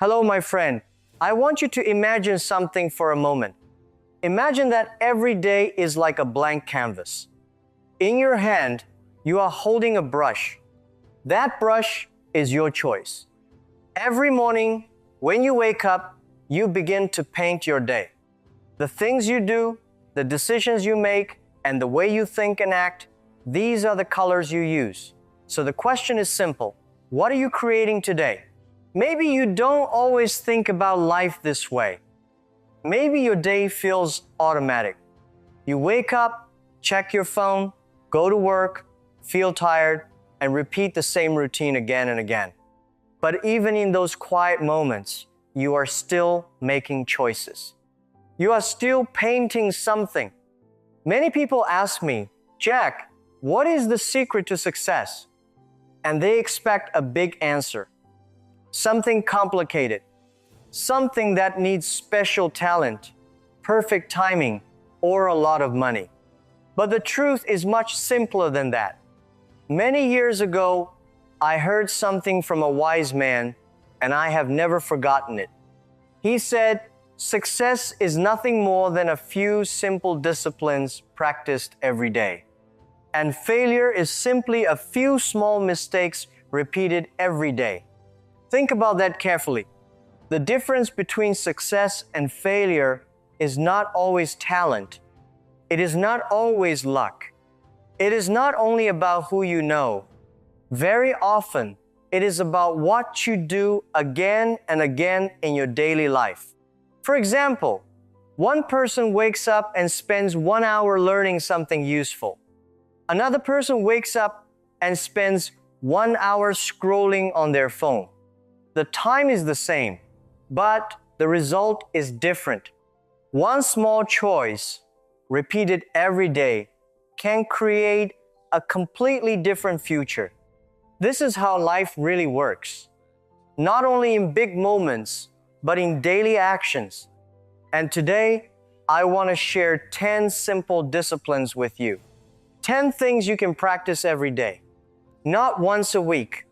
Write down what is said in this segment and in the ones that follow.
Hello, my friend. I want you to imagine something for a moment. Imagine that every day is like a blank canvas. In your hand, you are holding a brush. That brush is your choice. Every morning, when you wake up, you begin to paint your day. The things you do, the decisions you make, and the way you think and act, these are the colors you use. So the question is simple. What are you creating today? Maybe you don't always think about life this way. Maybe your day feels automatic. You wake up, check your phone, go to work, feel tired, and repeat the same routine again and again. But even in those quiet moments, you are still making choices. You are still painting something. Many people ask me, Jack, what is the secret to success? And they expect a big answer. Something complicated. Something that needs special talent, perfect timing, or a lot of money. But the truth is much simpler than that. Many years ago, I heard something from a wise man, and I have never forgotten it. He said, success is nothing more than a few simple disciplines practiced every day. And failure is simply a few small mistakes repeated every day. Think about that carefully. The difference between success and failure is not always talent. It is not always luck. It is not only about who you know. Very often, it is about what you do again and again in your daily life. For example, one person wakes up and spends 1 hour learning something useful. Another person wakes up and spends 1 hour scrolling on their phone. The time is the same, but the result is different. One small choice, repeated every day, can create a completely different future. This is how life really works. Not only in big moments, but in daily actions. And today, I want to share 10 simple disciplines with you. 10 things you can practice every day. Not once a week.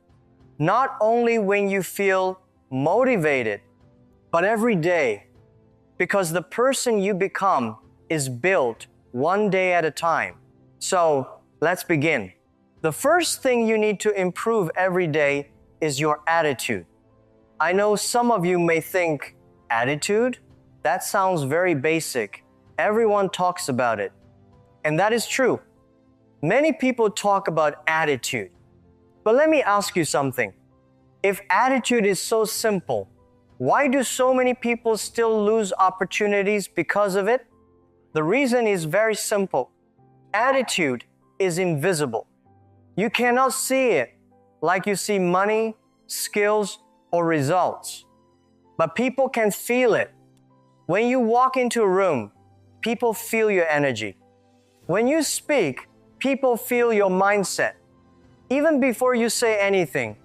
Not only when you feel motivated, but every day. Because the person you become is built one day at a time. So, let's begin. The first thing you need to improve every day is your attitude. I know some of you may think, attitude? That sounds very basic. Everyone talks about it. And that is true. Many people talk about attitude. But let me ask you something. If attitude is so simple, why do so many people still lose opportunities because of it? The reason is very simple. Attitude is invisible. You cannot see it like you see money, skills, or results. But people can feel it. When you walk into a room, people feel your energy. When you speak, people feel your mindset. Even before you say anything,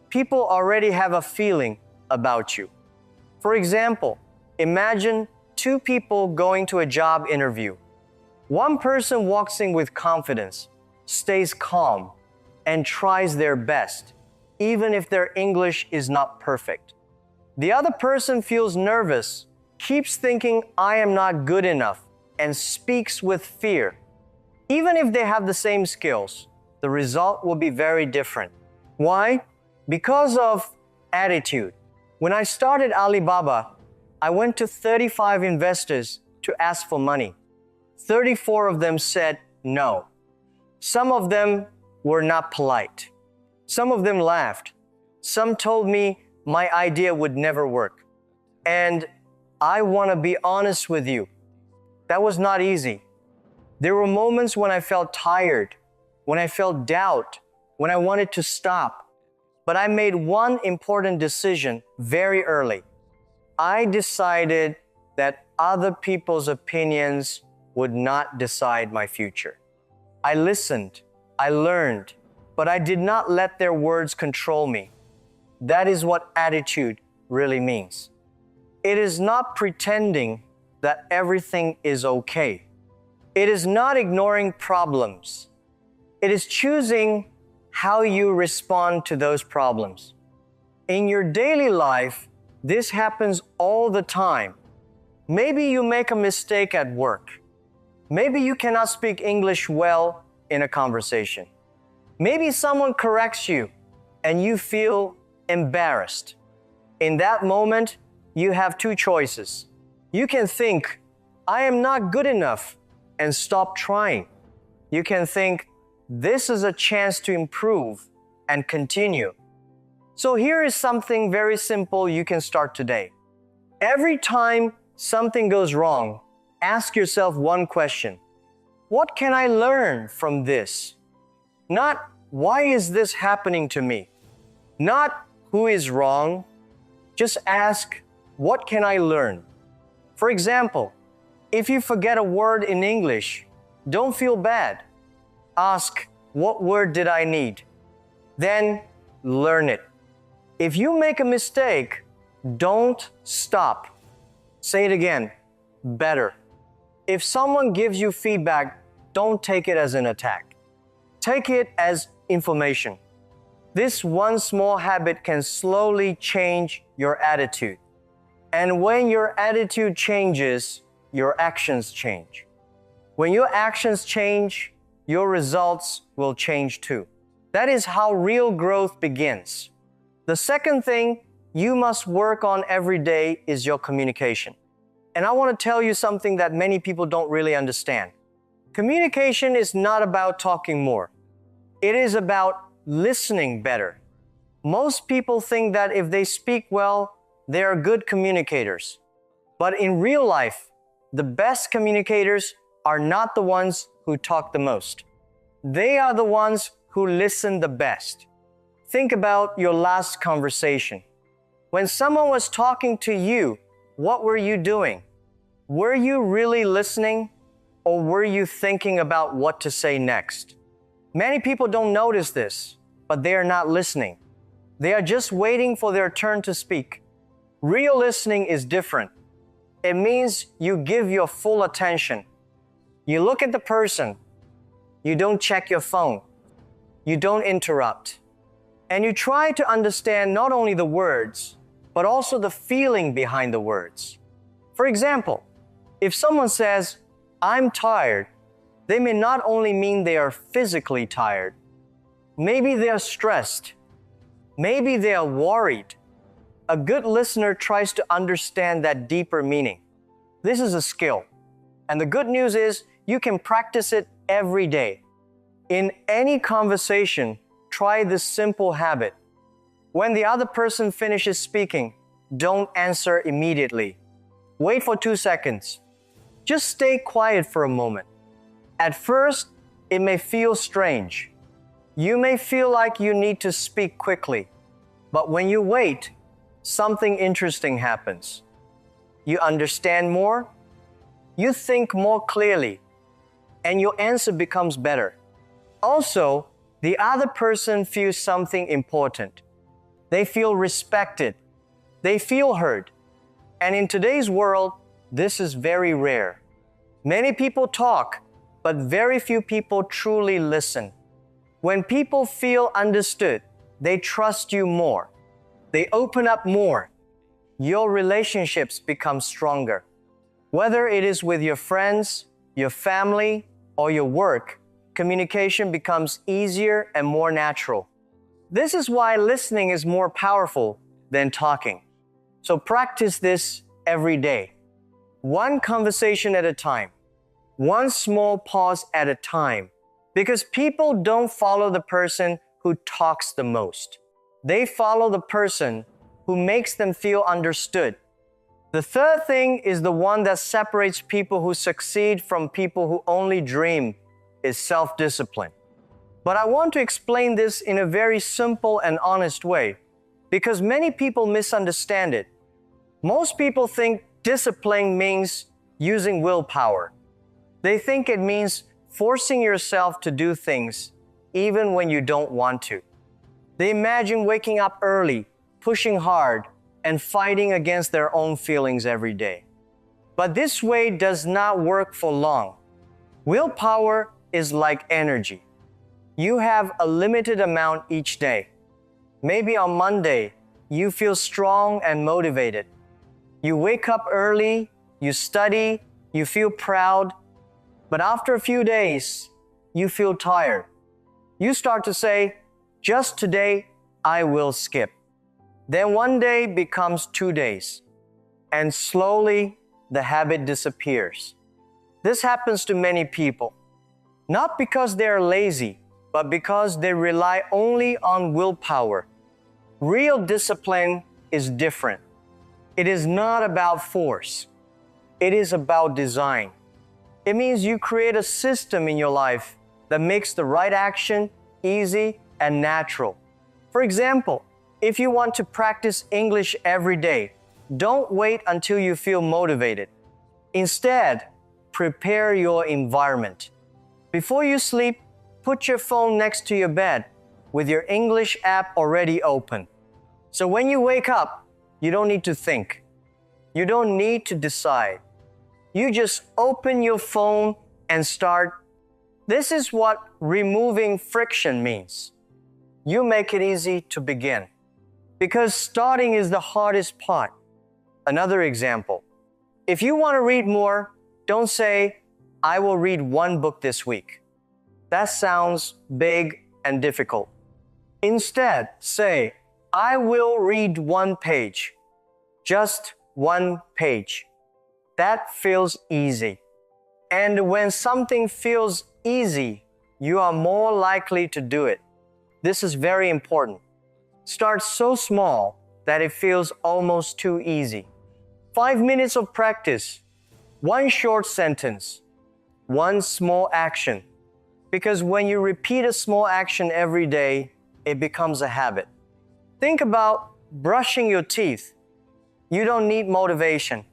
people already have a feeling about you. For example, imagine two people going to a job interview. One person walks in with confidence, stays calm, and tries their best, even if their English is not perfect. The other person feels nervous, keeps thinking, I am not good enough, and speaks with fear. Even if they have the same skills, the result will be very different. Why? Because of attitude. When I started Alibaba, I went to 35 investors to ask for money. 34 of them said no. Some of them were not polite. Some of them laughed. Some told me my idea would never work. And I want to be honest with you. That was not easy. There were moments when I felt tired, when I felt doubt, when I wanted to stop. But I made one important decision very early. I decided that other people's opinions would not decide my future. I listened, I learned, but I did not let their words control me. That is what attitude really means. It is not pretending that everything is okay. It is not ignoring problems. It is choosing how you respond to those problems. In your daily life, This happens all the time. Maybe you make a mistake at work. Maybe you cannot speak English well in a conversation. Maybe someone corrects you and you feel embarrassed. In that moment, you have two choices. You can think, I am not good enough, and stop trying. You can think, this is a chance to improve and continue. So here is something very simple you can start today. Every time something goes wrong, ask yourself one question. What can I learn from this? Not, why is this happening to me? Not, who is wrong? Just ask, what can I learn? For example, if you forget a word in English, don't feel bad. Ask, what word did I need? Then learn it. If you make a mistake, don't stop. Say it again, better. If someone gives you feedback, don't take it as an attack. Take it as information. This one small habit can slowly change your attitude. And when your attitude changes, your actions change. When your actions change, your results will change too. That is how real growth begins. The second thing you must work on every day is your communication. And I want to tell you something that many people don't really understand. Communication is not about talking more. It is about listening better. Most people think that if they speak well, they are good communicators. But in real life, the best communicators are not the ones who talk the most. They are the ones who listen the best. Think about your last conversation. When someone was talking to you, what were you doing? Were you really listening, or were you thinking about what to say next? Many people don't notice this, but they are not listening. They are just waiting for their turn to speak. Real listening is different. It means you give your full attention. You look at the person. You don't check your phone. You don't interrupt. And you try to understand not only the words, but also the feeling behind the words. For example, if someone says, I'm tired, they may not only mean they are physically tired. Maybe they are stressed. Maybe they are worried. A good listener tries to understand that deeper meaning. This is a skill. And the good news is you can practice it every day. In any conversation, try this simple habit. When the other person finishes speaking, don't answer immediately. Wait for 2 seconds. Just stay quiet for a moment. At first, it may feel strange. You may feel like you need to speak quickly. But when you wait, something interesting happens. You understand more, you think more clearly, and your answer becomes better. Also, the other person feels something important. They feel respected. They feel heard. And in today's world, this is very rare. Many people talk, but very few people truly listen. When people feel understood, they trust you more. They open up more. Your relationships become stronger. Whether it is with your friends, your family, or your work, communication becomes easier and more natural. This is why listening is more powerful than talking. So practice this every day. One conversation at a time. One small pause at a time. Because people don't follow the person who talks the most. They follow the person who makes them feel understood. The third thing is the one that separates people who succeed from people who only dream is self-discipline. But I want to explain this in a very simple and honest way because many people misunderstand it. Most people think discipline means using willpower. They think it means forcing yourself to do things even when you don't want to. They imagine waking up early, pushing hard, and fighting against their own feelings every day. But this way does not work for long. Willpower is like energy. You have a limited amount each day. Maybe on Monday, you feel strong and motivated. You wake up early, you study, you feel proud, but after a few days, you feel tired. You start to say, just today, I will skip. Then one day becomes 2 days, and slowly the habit disappears. This happens to many people, not because they are lazy, but because they rely only on willpower. Real discipline is different. It is not about force. It is about design. It means you create a system in your life that makes the right action easy and natural. For example, if you want to practice English every day, don't wait until you feel motivated. Instead, prepare your environment. Before you sleep, put your phone next to your bed with your English app already open. So when you wake up, you don't need to think. You don't need to decide. You just open your phone and start. This is what removing friction means. You make it easy to begin, because starting is the hardest part. Another example. If you want to read more, don't say, I will read 1 book this week. That sounds big and difficult. Instead, say, I will read 1 page. Just 1 page. That feels easy. And when something feels easy, you are more likely to do it. This is very important. Start so small that it feels almost too easy. 5 minutes of practice, 1 short sentence, 1 small action. Because when you repeat a small action every day, it becomes a habit. Think about brushing your teeth. You don't need motivation.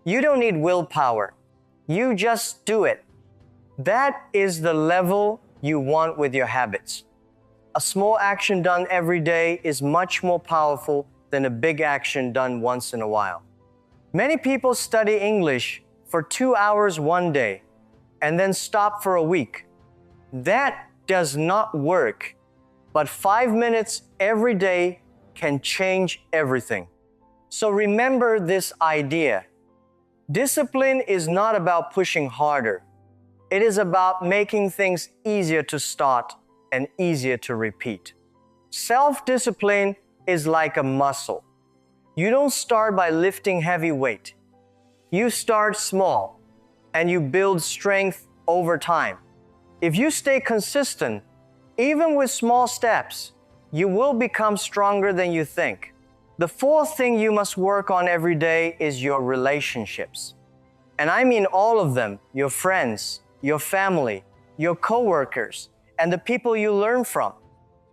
You don't need willpower. You just do it. That is the level you want with your habits. A small action done every day is much more powerful than a big action done once in a while. Many people study English for 2 hours one day and then stop for a week. That does not work, but 5 minutes every day can change everything. So remember this idea. Discipline is not about pushing harder. It is about making things easier to start and easier to repeat. Self-discipline is like a muscle. You don't start by lifting heavy weight. You start small and you build strength over time. If you stay consistent, even with small steps, you will become stronger than you think. The 4th thing you must work on every day is your relationships. And I mean all of them, your friends, your family, your coworkers, and the people you learn from.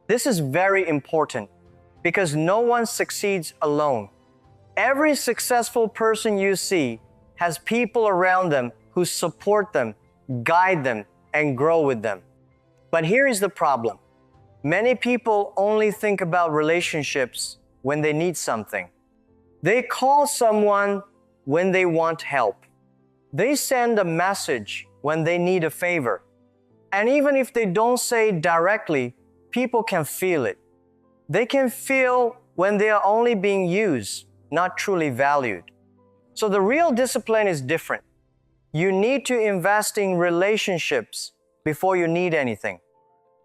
This is very important because no one succeeds alone. Every successful person you see has people around them who support them, guide them, and grow with them. But here is the problem. Many people only think about relationships when they need something. They call someone when they want help. They send a message when they need a favor. And even if they don't say it directly, people can feel it. They can feel when they are only being used, not truly valued. So the real discipline is different. You need to invest in relationships before you need anything.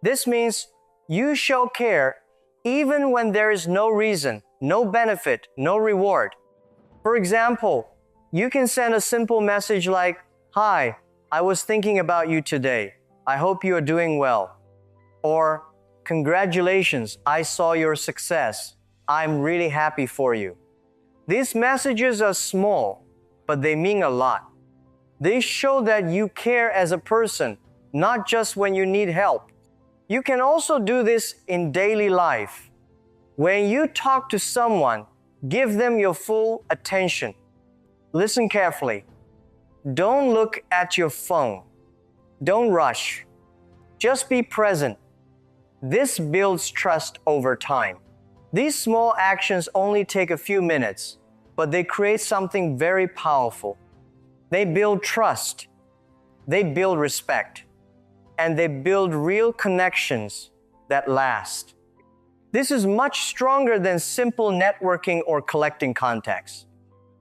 This means you show care even when there is no reason, no benefit, no reward. For example, you can send a simple message like, "Hi, I was thinking about you today. I hope you are doing well." Or, "Congratulations, I saw your success. I'm really happy for you." These messages are small, but they mean a lot. They show that you care as a person, not just when you need help. You can also do this in daily life. When you talk to someone, give them your full attention. Listen carefully. Don't look at your phone. Don't rush. Just be present. This builds trust over time. These small actions only take a few minutes, but they create something very powerful. They build trust. They build respect. And they build real connections that last. This is much stronger than simple networking or collecting contacts.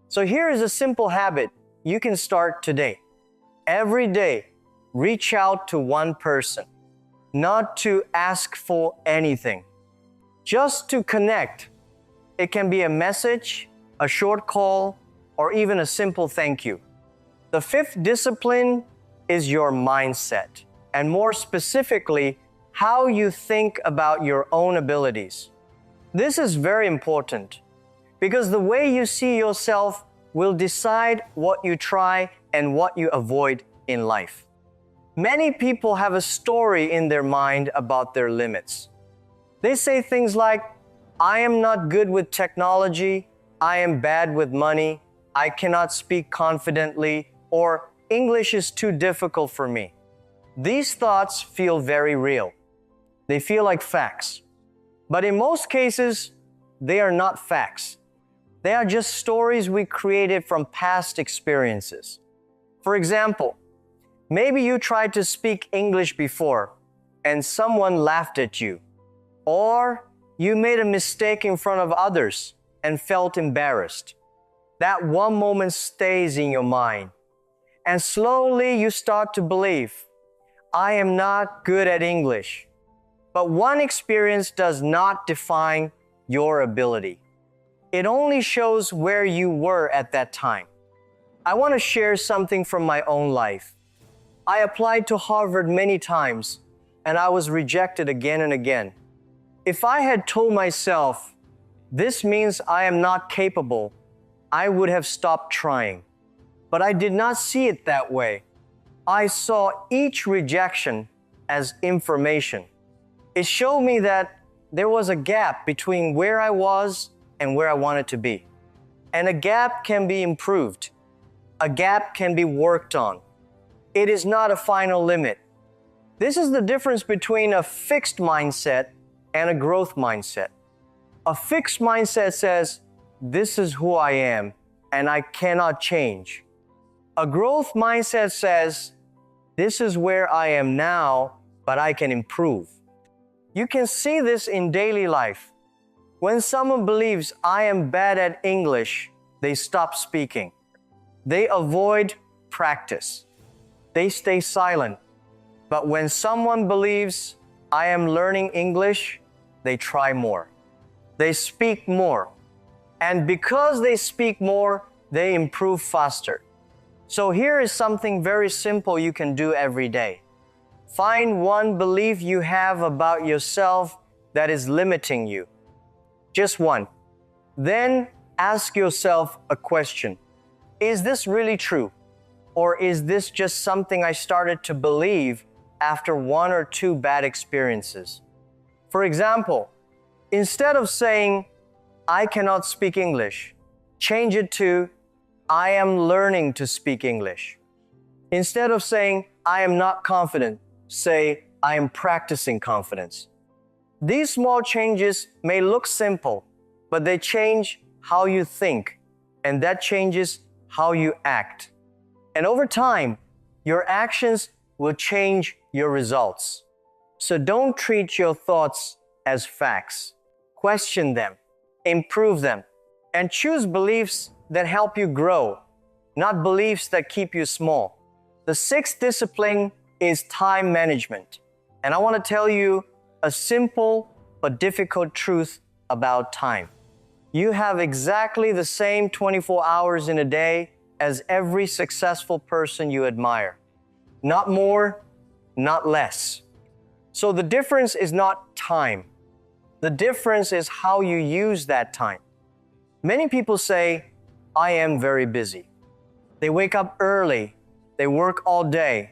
So here is a simple habit you can start today. Every day, reach out to one person, not to ask for anything, just to connect. It can be a message, a short call, or even a simple thank you. The fifth discipline is your mindset, and more specifically, how you think about your own abilities. This is very important because the way you see yourself will decide what you try and what you avoid in life. Many people have a story in their mind about their limits. They say things like, I am not good with technology, I am bad with money, I cannot speak confidently, or English is too difficult for me. These thoughts feel very real. They feel like facts. But in most cases, they are not facts. They are just stories we created from past experiences. For example, maybe you tried to speak English before and someone laughed at you. Or you made a mistake in front of others and felt embarrassed. That one moment stays in your mind. And slowly you start to believe, I am not good at English. But one experience does not define your ability. It only shows where you were at that time. I want to share something from my own life. I applied to Harvard many times, and I was rejected again and again. If I had told myself, this means I am not capable, I would have stopped trying. But I did not see it that way. I saw each rejection as information. It showed me that there was a gap between where I was and where I wanted to be. And a gap can be improved. A gap can be worked on. It is not a final limit. This is the difference between a fixed mindset and a growth mindset. A fixed mindset says, this is who I am and I cannot change. A growth mindset says, this is where I am now, but I can improve. You can see this in daily life. When someone believes I am bad at English, they stop speaking. They avoid practice. They stay silent. But when someone believes I am learning English, they try more. They speak more. And because they speak more, they improve faster. So here is something very simple you can do every day. Find one belief you have about yourself that is limiting you. Just one. Then ask yourself a question. Is this really true? Or is this just something I started to believe after one or two bad experiences? For example, instead of saying, I cannot speak English, change it to, I am learning to speak English. Instead of saying, I am not confident, say, I am practicing confidence. These small changes may look simple, but they change how you think, and that changes how you act. And over time, your actions will change your results. So don't treat your thoughts as facts. Question them, improve them, and choose beliefs that help you grow, not beliefs that keep you small. The sixth discipline is time management. And I want to tell you a simple but difficult truth about time. You have exactly the same 24 hours in a day as every successful person you admire. Not more, not less. So the difference is not time. The difference is how you use that time. Many people say, I am very busy. They wake up early, they work all day,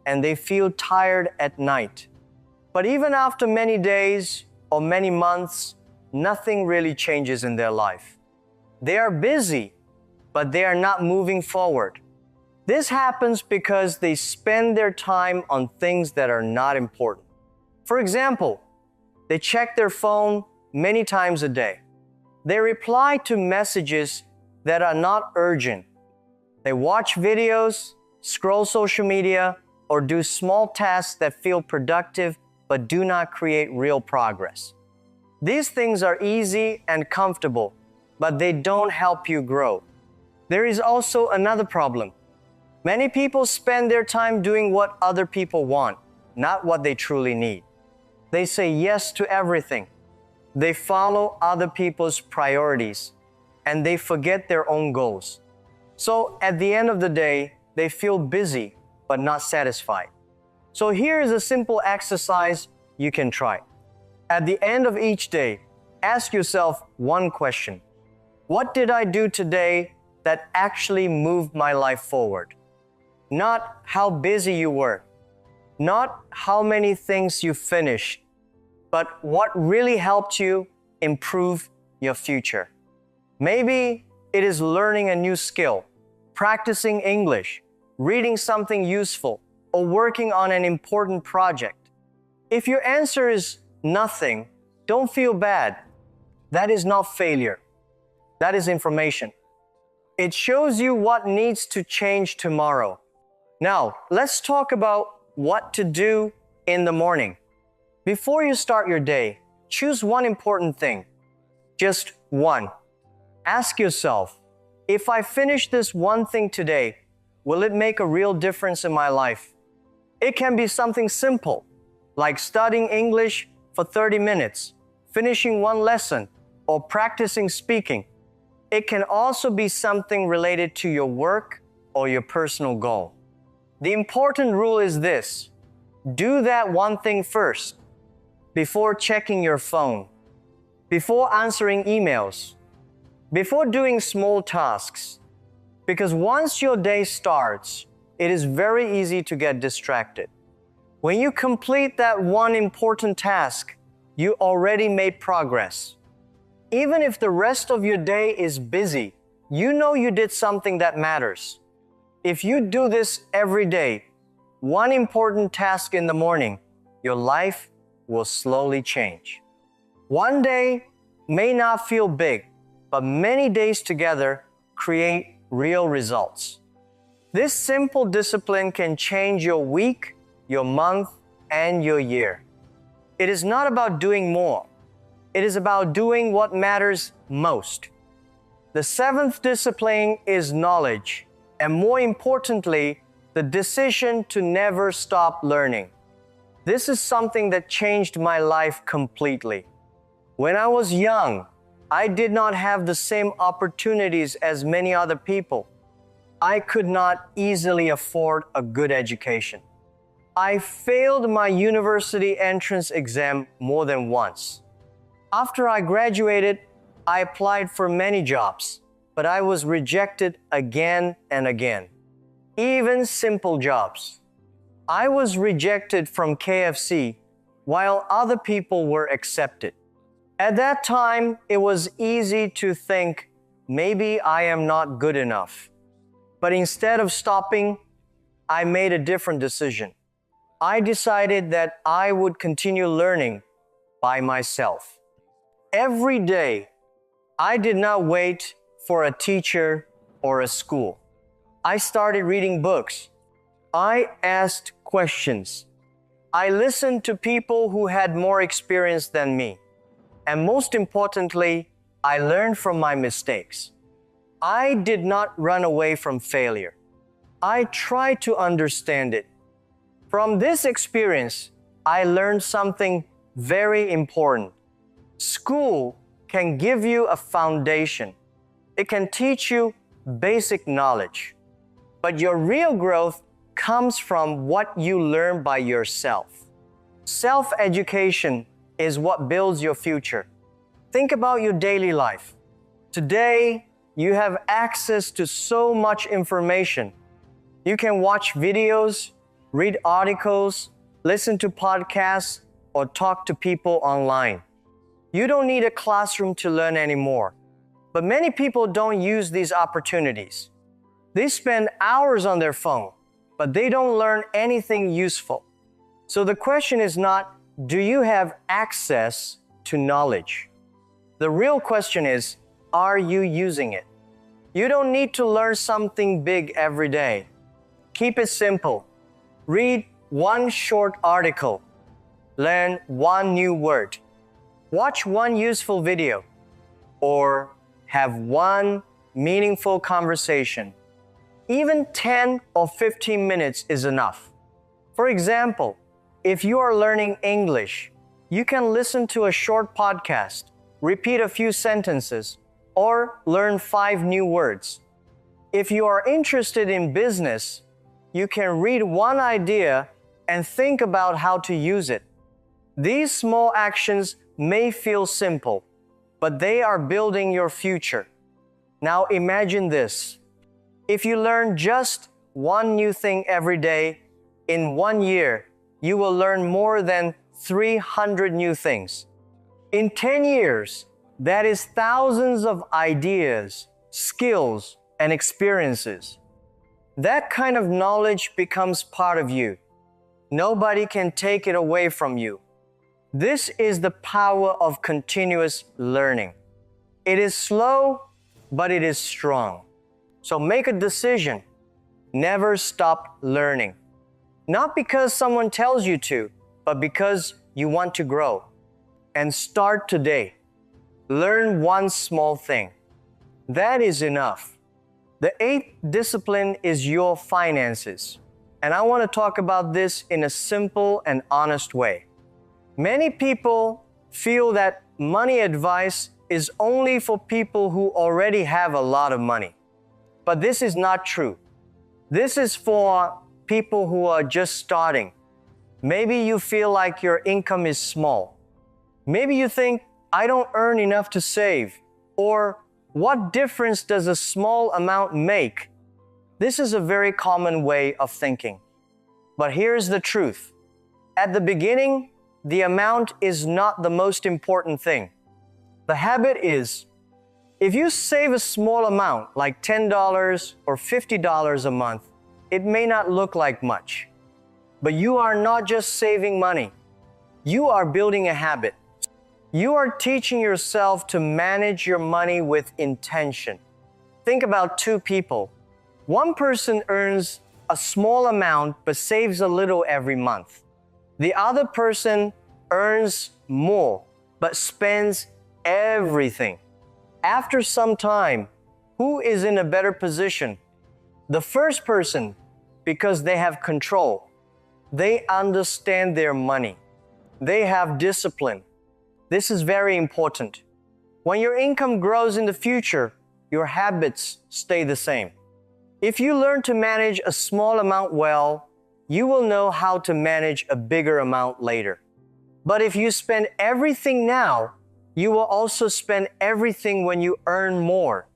and they feel tired at night. But even after many days or many months, nothing really changes in their life. They are busy, but they are not moving forward. This happens because they spend their time on things that are not important. For example, they check their phone many times a day. They reply to messages that are not urgent. They watch videos, scroll social media, or do small tasks that feel productive but do not create real progress. These things are easy and comfortable, but they don't help you grow. There is also another problem. Many people spend their time doing what other people want, not what they truly need. They say yes to everything. They follow other people's priorities, and they forget their own goals. So at the end of the day, they feel busy but not satisfied. So here is a simple exercise you can try. At the end of each day, ask yourself one question. What did I do today that actually moved my life forward? Not how busy you were, not how many things you finished, but what really helped you improve your future. Maybe it is learning a new skill, practicing English, reading something useful, or working on an important project. If your answer is nothing, don't feel bad. That is not failure. That is information. It shows you what needs to change tomorrow. Now, let's talk about what to do in the morning. Before you start your day, choose one important thing. Just one. Ask yourself, if I finish this one thing today, will it make a real difference in my life? It can be something simple, like studying English for 30 minutes, finishing one lesson, or practicing speaking. It can also be something related to your work or your personal goal. The important rule is this: do that one thing first, before checking your phone, before answering emails, before doing small tasks. Because once your day starts, it is very easy to get distracted. When you complete that one important task, you already made progress. Even if the rest of your day is busy, you know you did something that matters. If you do this every day, one important task in the morning, your life will slowly change. One day may not feel big, but many days together create real results. This simple discipline can change your week, your month, and your year. It is not about doing more. It is about doing what matters most. The seventh discipline is knowledge, and more importantly, the decision to never stop learning. This is something that changed my life completely. When I was young, I did not have the same opportunities as many other people. I could not easily afford a good education. I failed my university entrance exam more than once. After I graduated, I applied for many jobs, but I was rejected again and again. Even simple jobs. I was rejected from KFC while other people were accepted. At that time, it was easy to think, maybe I am not good enough. But instead of stopping, I made a different decision. I decided that I would continue learning by myself. Every day, I did not wait for a teacher or a school. I started reading books. I asked questions. I listened to people who had more experience than me. And most importantly, I learned from my mistakes. I did not run away from failure. I tried to understand it. From this experience, I learned something very important. School can give you a foundation. It can teach you basic knowledge. But your real growth comes from what you learn by yourself. Self-education is what builds your future. Think about your daily life. Today, you have access to so much information. You can watch videos, read articles, listen to podcasts, or talk to people online. You don't need a classroom to learn anymore. But many people don't use these opportunities. They spend hours on their phone, but they don't learn anything useful. So the question is not, do you have access to knowledge? The real question is, are you using it? You don't need to learn something big every day. Keep it simple. Read one short article. Learn one new word. Watch one useful video or have one meaningful conversation. Even 10 or 15 minutes is enough. For example, if you are learning English, you can listen to a short podcast, repeat a few sentences, or learn 5 new words. If you are interested in business, you can read one idea and think about how to use it. These small actions may feel simple, but they are building your future. Now imagine this. If you learn just one new thing every day, in 1 year, you will learn more than 300 new things. In 10 years, that is thousands of ideas, skills, and experiences. That kind of knowledge becomes part of you. Nobody can take it away from you. This is the power of continuous learning. It is slow, but it is strong. So make a decision. Never stop learning. Not because someone tells you to, but because you want to grow. And start today. Learn one small thing. That is enough. The 8th discipline is your finances. And I want to talk about this in a simple and honest way. Many people feel that money advice is only for people who already have a lot of money. But this is not true. This is for people who are just starting. Maybe you feel like your income is small. Maybe you think, I don't earn enough to save. Or, what difference does a small amount make? This is a very common way of thinking. But here's the truth. At the beginning, the amount is not the most important thing. The habit is, if you save a small amount, like $10 or $50 a month, it may not look like much. But you are not just saving money. You are building a habit. You are teaching yourself to manage your money with intention. Think about 2 people. One person earns a small amount but saves a little every month. The other person earns more but spends everything. After some time, who is in a better position? The first person, because they have control. They understand their money. They have discipline. This is very important. When your income grows in the future, your habits stay the same. If you learn to manage a small amount well, you will know how to manage a bigger amount later. But if you spend everything now, you will also spend everything when you earn more.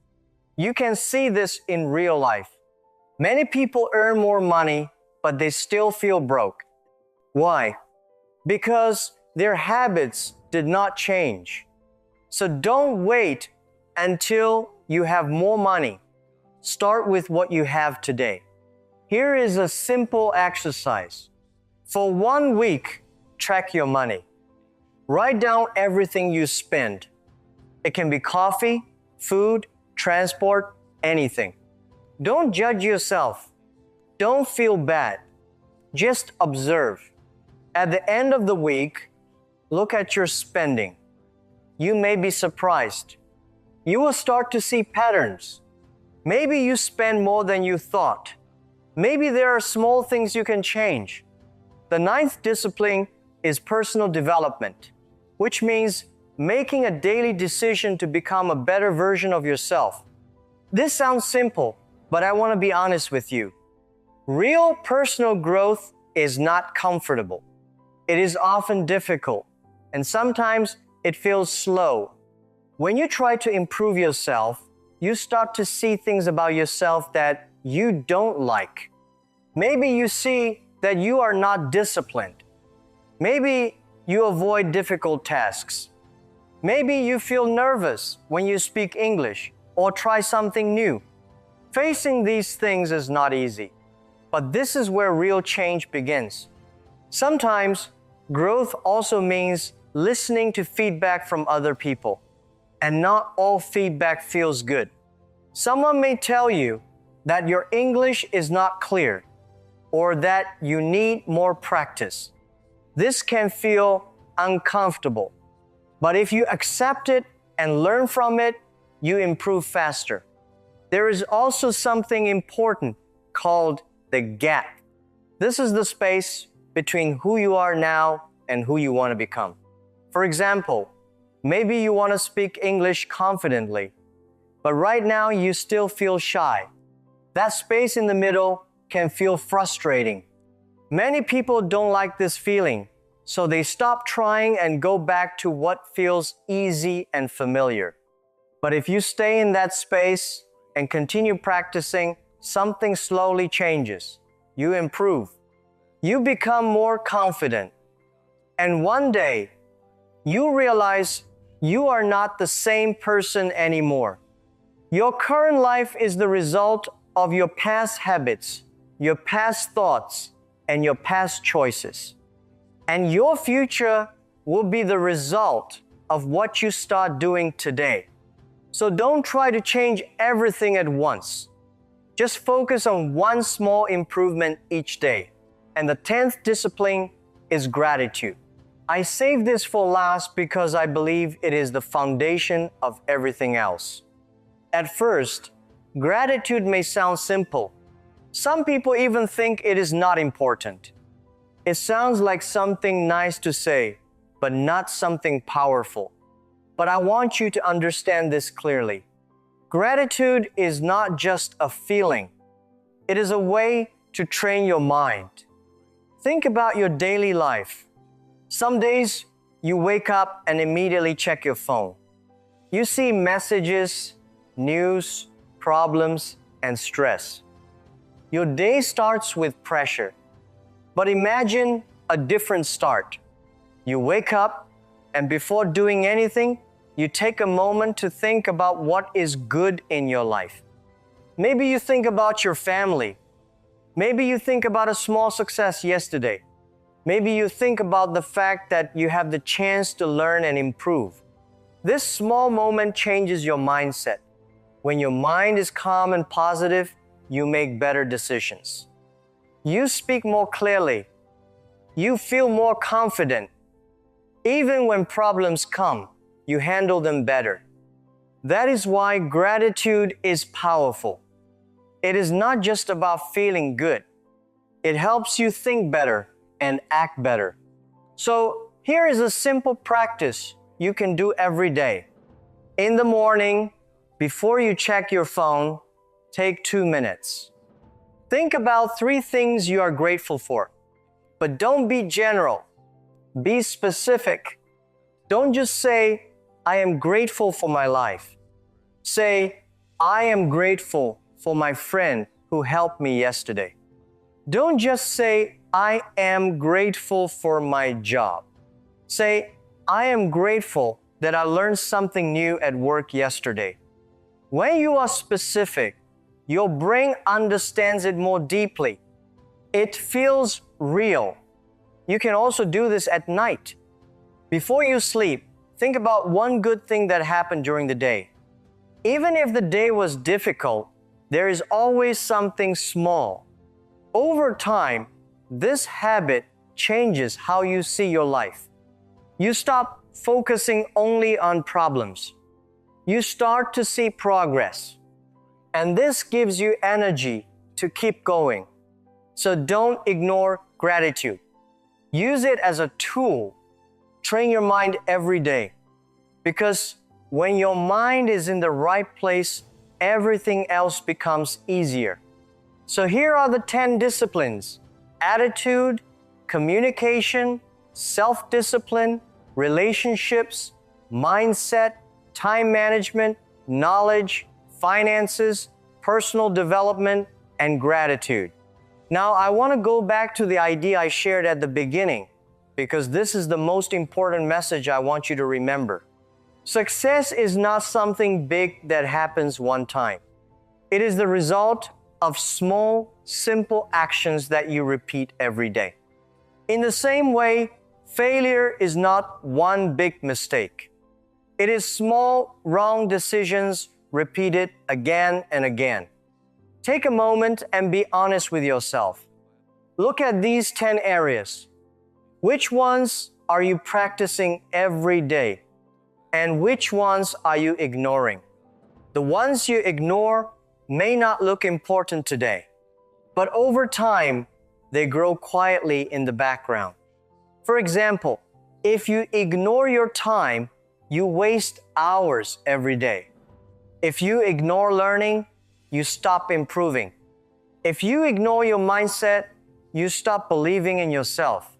You can see this in real life. Many people earn more money, but they still feel broke. Why? Because their habits did not change. So don't wait until you have more money. Start with what you have today. Here is a simple exercise. For 1 week, track your money. Write down everything you spend. It can be coffee, food, transport, anything. Don't judge yourself. Don't feel bad. Just observe. At the end of the week, look at your spending. You may be surprised. You will start to see patterns. Maybe you spend more than you thought. Maybe there are small things you can change. The 9th discipline is personal development, which means making a daily decision to become a better version of yourself. This sounds simple, but I want to be honest with you. Real personal growth is not comfortable. It is often difficult, and sometimes it feels slow. When you try to improve yourself, you start to see things about yourself that you don't like. Maybe you see that you are not disciplined. Maybe you avoid difficult tasks. Maybe you feel nervous when you speak English or try something new. Facing these things is not easy, but this is where real change begins. Sometimes growth also means listening to feedback from other people, and not all feedback feels good. Someone may tell you that your English is not clear or that you need more practice. This can feel uncomfortable. But if you accept it and learn from it, you improve faster. There is also something important called the gap. This is the space between who you are now and who you want to become. For example, maybe you want to speak English confidently, but right now you still feel shy. That space in the middle can feel frustrating. Many people don't like this feeling, so they stop trying and go back to what feels easy and familiar. But if you stay in that space and continue practicing, something slowly changes. You improve. You become more confident. And one day, you realize you are not the same person anymore. Your current life is the result of your past habits, your past thoughts, and your past choices. And your future will be the result of what you start doing today. So don't try to change everything at once. Just focus on one small improvement each day. And the 10th discipline is gratitude. I saved this for last because I believe it is the foundation of everything else. At first, gratitude may sound simple. Some people even think it is not important. It sounds like something nice to say, but not something powerful. But I want you to understand this clearly. Gratitude is not just a feeling. It is a way to train your mind. Think about your daily life. Some days you wake up and immediately check your phone. You see messages, news, problems, and stress. Your day starts with pressure. But imagine a different start. You wake up, and before doing anything, you take a moment to think about what is good in your life. Maybe you think about your family. Maybe you think about a small success yesterday. Maybe you think about the fact that you have the chance to learn and improve. This small moment changes your mindset. When your mind is calm and positive, you make better decisions. You speak more clearly. You feel more confident. Even when problems come, you handle them better. That is why gratitude is powerful. It is not just about feeling good. It helps you think better and act better. So here is a simple practice you can do every day. In the morning, before you check your phone, take 2 minutes. Think about 3 things you are grateful for. But don't be general. Be specific. Don't just say, I am grateful for my life. Say, I am grateful for my friend who helped me yesterday. Don't just say, I am grateful for my job. Say, I am grateful that I learned something new at work yesterday. When you are specific, your brain understands it more deeply. It feels real. You can also do this at night. Before you sleep, think about one good thing that happened during the day. Even if the day was difficult, there is always something small. Over time, this habit changes how you see your life. You stop focusing only on problems. You start to see progress. And this gives you energy to keep going. So don't ignore gratitude. Use it as a tool. Train your mind every day. Because when your mind is in the right place, everything else becomes easier. So here are the 10 disciplines: attitude, communication, self-discipline, relationships, mindset, time management, knowledge, finances, personal development, and gratitude. Now, I want to go back to the idea I shared at the beginning, because this is the most important message I want you to remember. Success is not something big that happens one time. It is the result of small, simple actions that you repeat every day. In the same way, failure is not one big mistake. It is small, wrong decisions repeated again and again. Take a moment and be honest with yourself. Look at these 10 areas. Which ones are you practicing every day? And which ones are you ignoring? The ones you ignore may not look important today, but over time, they grow quietly in the background. For example, if you ignore your time, you waste hours every day. If you ignore learning, you stop improving. If you ignore your mindset, you stop believing in yourself.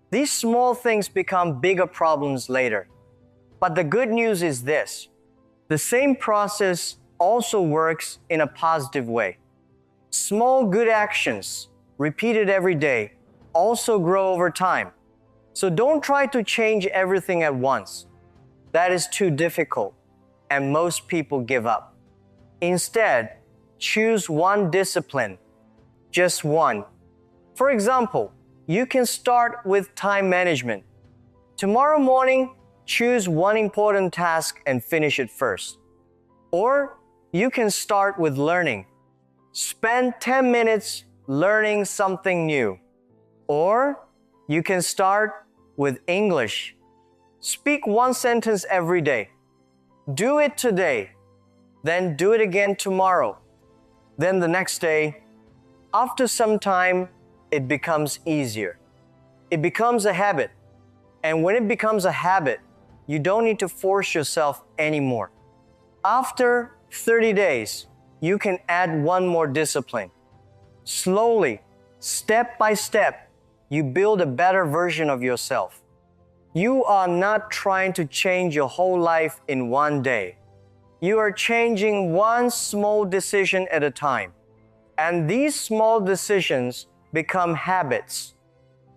These small things become bigger problems later. But the good news is this: the same process also works in a positive way. Small good actions, repeated every day, also grow over time. So don't try to change everything at once. That is too difficult, and most people give up. Instead, choose one discipline, just one. For example, you can start with time management. Tomorrow morning, choose one important task and finish it first. Or you can start with learning. Spend 10 minutes learning something new. Or you can start with English. Speak one sentence every day. Do it today. Then do it again tomorrow. Then the next day. After some time, it becomes easier. It becomes a habit. And when it becomes a habit, you don't need to force yourself anymore. After 30 days, you can add one more discipline. Slowly, step by step, you build a better version of yourself. You are not trying to change your whole life in one day. You are changing one small decision at a time. And these small decisions become habits.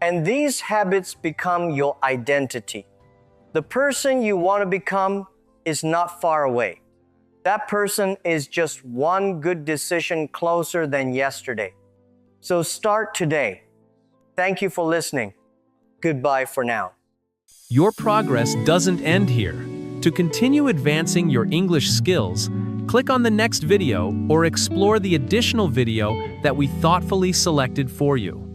And these habits become your identity. The person you want to become is not far away. That person is just one good decision closer than yesterday. So start today. Thank you for listening. Goodbye for now. Your progress doesn't end here. To continue advancing your English skills, click on the next video or explore the additional video that we thoughtfully selected for you.